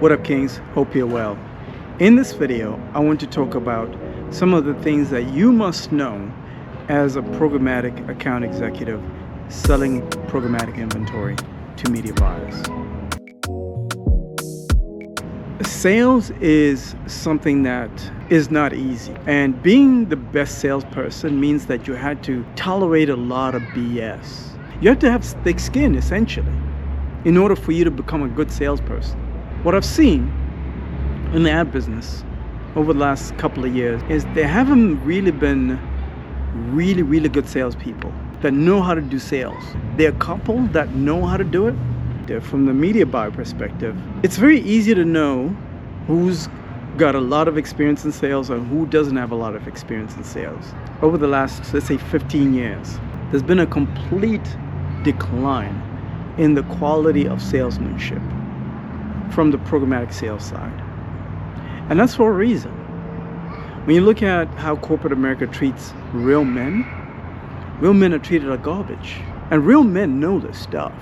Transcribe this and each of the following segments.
What up, Kings? Hope you're well. In this video, I want to talk about some of the things that you must know as a programmatic account executive selling programmatic inventory to media buyers. Sales is something that is not easy, and being the best salesperson means that you had to tolerate a lot of BS. You have to have thick skin, essentially, in order for you to become a good salesperson. What I've seen in the ad business over the last couple of years is there haven't really been really good salespeople that know how to do sales. There are a couple that know how to do it. From the media buyer perspective, it's very easy to know who's got a lot of experience in sales and who doesn't have a lot of experience in sales. Over the last, let's say, 15 years, there's been a complete decline in the quality of salesmanship from the programmatic sales side. And that's for a reason. When you look at how corporate America treats real men are treated like garbage. And real men know this stuff.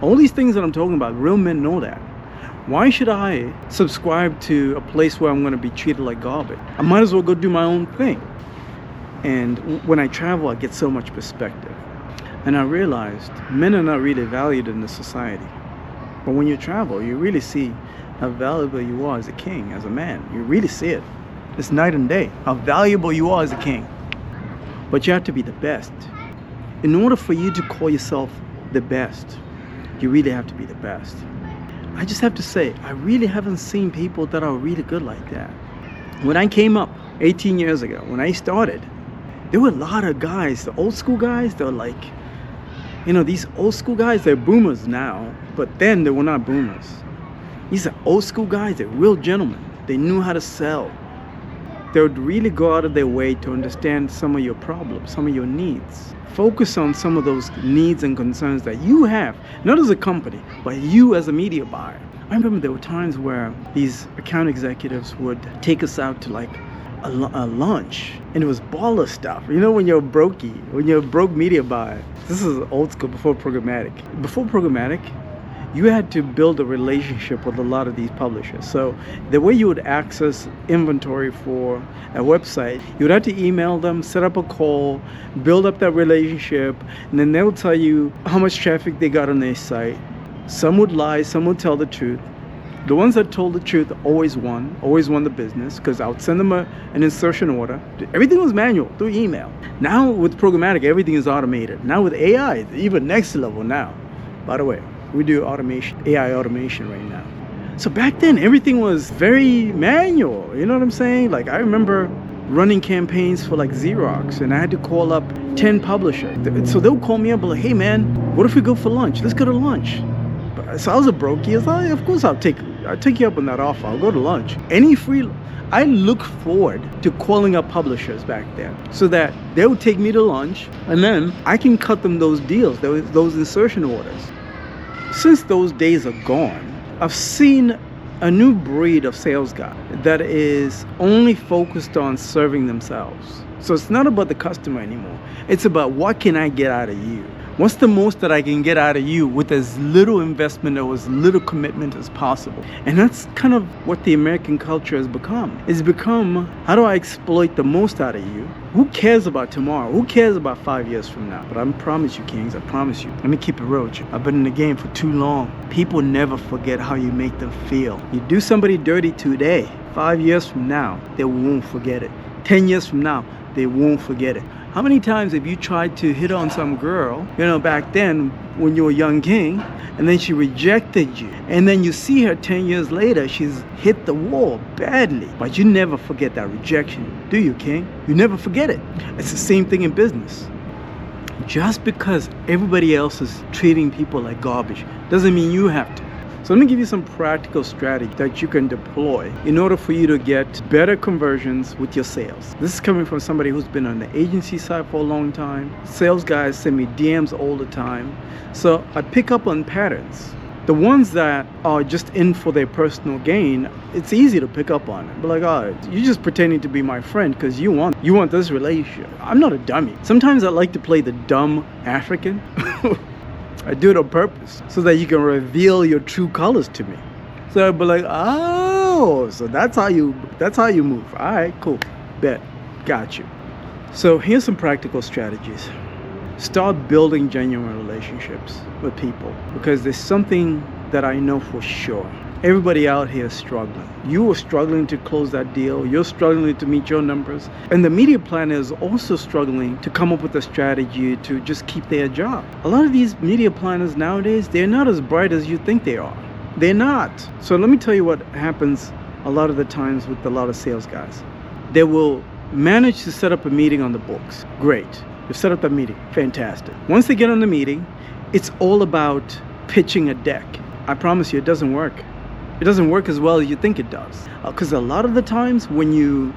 All these things that I'm talking about, real men know that. Why should I subscribe to a place where I'm going to be treated like garbage? I might as well go do my own thing. And when I travel, I get so much perspective. And I realized men are not really valued in this society. But when you travel, you really see how valuable you are as a king, as a man. You really see it. It's night and day, how valuable you are as a king. But you have to be the best. In order for you to call yourself the best, you really have to be the best. I just have to say, I really haven't seen people that are really good like that. When I came up 18 years ago, when I started, there were a lot of guys, the old school guys, they were like, these old school guys, they're boomers now, but then they were not boomers. These are old school guys, they're real gentlemen. They knew how to sell. They would really go out of their way to understand some of your problems, some of your needs. Focus on some of those needs and concerns that you have, not as a company, but you as a media buyer. I remember there were times where these account executives would take us out to like a lunch, and it was baller stuff. When you're a broke media buyer. This is old school, before programmatic. Before programmatic, you had to build a relationship with a lot of these publishers. So the way you would access inventory for a website, you would have to email them, set up a call, build up that relationship, and then they will tell you how much traffic they got on their site. Some would lie, some would tell the truth. The ones that told the truth always won the business, because I would send them an insertion order. Everything was manual through email. Now with programmatic, everything is automated. Now with AI, it's even next level now. By the way, we do automation, AI automation right now. So back then, everything was very manual. You know what I'm saying? Like, I remember running campaigns for like Xerox, and I had to call up 10 publishers. So they'll call me up and like, hey man, what if we go for lunch? Let's go to lunch. So I was a brokey. I was like, of course I'll take you up on that offer. I'll go to lunch. I look forward to calling up publishers back then, so that they would take me to lunch, and then I can cut them those deals, those insertion orders. Since those days are gone, I've seen a new breed of sales guy that is only focused on serving themselves. So it's not about the customer anymore. It's about, what can I get out of you? What's the most that I can get out of you with as little investment or as little commitment as possible? And that's kind of what the American culture has become. It's become, how do I exploit the most out of you? Who cares about tomorrow? Who cares about 5 years from now? But I promise you, Kings, I promise you. Let me keep it real. I've been in the game for too long. People never forget how you make them feel. You do somebody dirty today, 5 years from now, they won't forget it. 10 years from now, they won't forget it. How many times have you tried to hit on some girl, back then when you were a young king, and then she rejected you, and then you see her 10 years later, she's hit the wall badly, but you never forget that rejection, do you, king? You never forget it. It's the same thing in business. Just because everybody else is treating people like garbage doesn't mean you have to. So let me give you some practical strategy that you can deploy in order for you to get better conversions with your sales. This is coming from somebody who's been on the agency side for a long time. Sales guys send me DMs all the time. So I pick up on patterns. The ones that are just in for their personal gain, it's easy to pick up on it. But like, you're just pretending to be my friend because you want this relationship. I'm not a dummy. Sometimes I like to play the dumb African. I do it on purpose so that you can reveal your true colors to me. start be like, oh, so that's how you move. All right, cool. Bet. Got you. So here's some practical strategies. Start building genuine relationships with people, because there's something that I know for sure. Everybody out here is struggling. You are struggling to close that deal. You're struggling to meet your numbers. And the media planner is also struggling to come up with a strategy to just keep their job. A lot of these media planners nowadays, they're not as bright as you think they are. They're not. So let me tell you what happens a lot of the times with a lot of sales guys. They will manage to set up a meeting on the books. Great. You've set up that meeting. Fantastic. Once they get on the meeting, it's all about pitching a deck. I promise you, it doesn't work. It doesn't work as well as you think it does. Because a lot of the times when you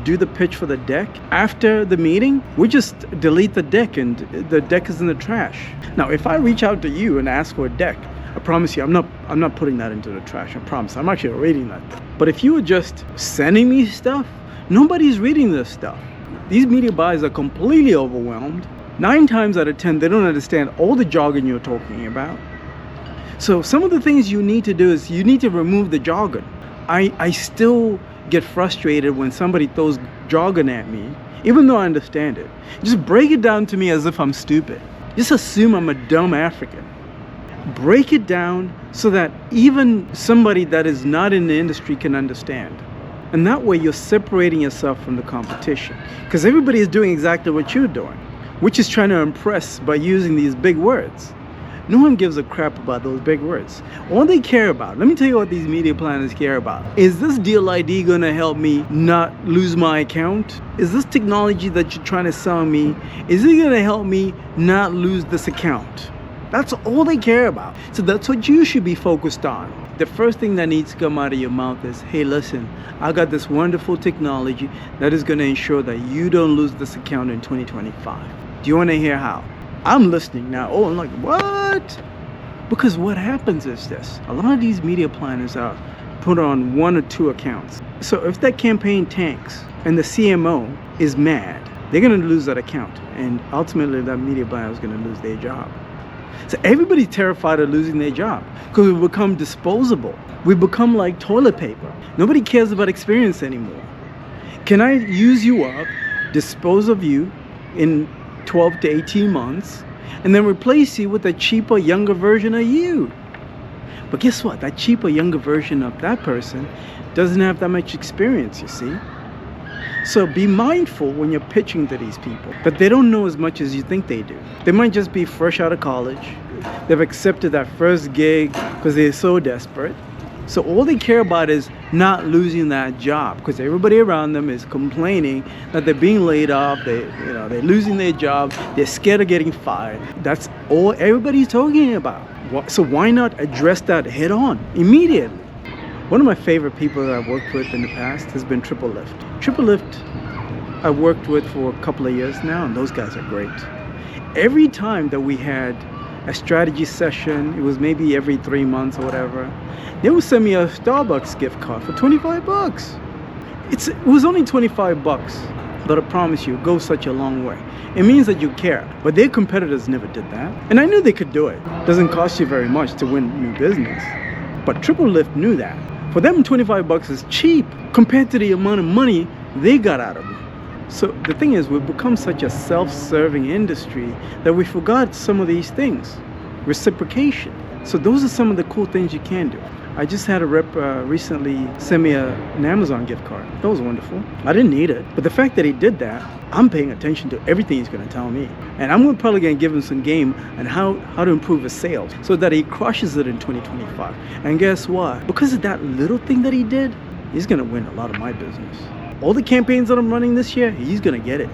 do the pitch for the deck, after the meeting, we just delete the deck and the deck is in the trash. Now, if I reach out to you and ask for a deck, I promise you, I'm not putting that into the trash. I promise. I'm actually reading that. But if you were just sending me stuff, nobody's reading this stuff. These media buyers are completely overwhelmed. 9 times out of 10, they don't understand all the jargon you're talking about. So some of the things you need to do is you need to remove the jargon. I still get frustrated when somebody throws jargon at me, even though I understand it. Just break it down to me as if I'm stupid. Just assume I'm a dumb African. Break it down so that even somebody that is not in the industry can understand. And that way you're separating yourself from the competition. Because everybody is doing exactly what you're doing, which is trying to impress by using these big words. No one gives a crap about those big words. All they care about, let me tell you what these media planners care about. Is this deal ID going to help me not lose my account? Is this technology that you're trying to sell me, is it going to help me not lose this account? That's all they care about. So that's what you should be focused on. The first thing that needs to come out of your mouth is, hey, listen, I got this wonderful technology that is going to ensure that you don't lose this account in 2025. Do you want to hear how? I'm listening now. Oh, I'm like, what? Because what happens is this. A lot of these media planners are put on 1 or 2 accounts. So if that campaign tanks and the CMO is mad, they're going to lose that account. And ultimately, that media buyer is going to lose their job. So everybody's terrified of losing their job because we become disposable. We become like toilet paper. Nobody cares about experience anymore. Can I use you up, dispose of you in 12 to 18 months, and then replace you with a cheaper, younger version of you? But guess what? That cheaper, younger version of that person doesn't have that much experience, you see? So be mindful when you're pitching to these people that they don't know as much as you think they do. They might just be fresh out of college. They've accepted that first gig because they're so desperate. So all they care about is not losing that job, because everybody around them is complaining that they're being laid off, they're losing their job, they're scared of getting fired. That's all everybody's talking about. So why not address that head on immediately? One of my favorite people that I've worked with in the past has been Triple Lift. Triple Lift I've worked with for a couple of years now, and those guys are great. Every time that we had a strategy session, it was maybe every 3 months or whatever, they would send me a Starbucks gift card for $25. It was only $25, but I promise you, it goes such a long way. It means that you care, but their competitors never did that. And I knew they could do it. It doesn't cost you very much to win new business. But Triple Lift knew that. For them, $25 is cheap compared to the amount of money they got out of it. So the thing is, we've become such a self-serving industry that we forgot some of these things. Reciprocation. So those are some of the cool things you can do. I just had a rep recently send me an Amazon gift card. That was wonderful. I didn't need it. But the fact that he did that, I'm paying attention to everything he's going to tell me. And I'm probably going to give him some game on how to improve his sales so that he crushes it in 2025. And guess what? Because of that little thing that he did, he's going to win a lot of my business. All the campaigns that I'm running this year, he's going to get it.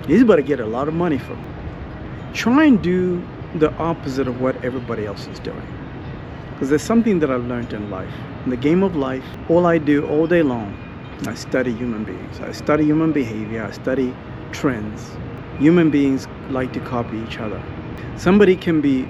He's about to get a lot of money from it. Try and do the opposite of what everybody else is doing. Because there's something that I've learned in life. In the game of life, all I do all day long, I study human beings. I study human behavior. I study trends. Human beings like to copy each other. Somebody can be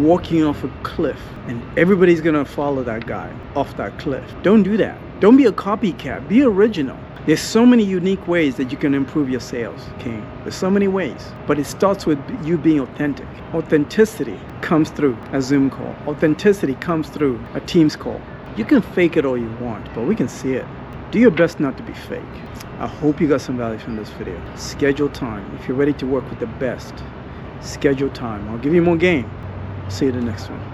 walking off a cliff and everybody's going to follow that guy off that cliff. Don't do that. Don't be a copycat. Be original. There's so many unique ways that you can improve your sales, King. There's so many ways. But it starts with you being authentic. Authenticity comes through a Zoom call. Authenticity comes through a Teams call. You can fake it all you want, but we can see it. Do your best not to be fake. I hope you got some value from this video. Schedule time. If you're ready to work with the best, schedule time. I'll give you more game. See you in the next one.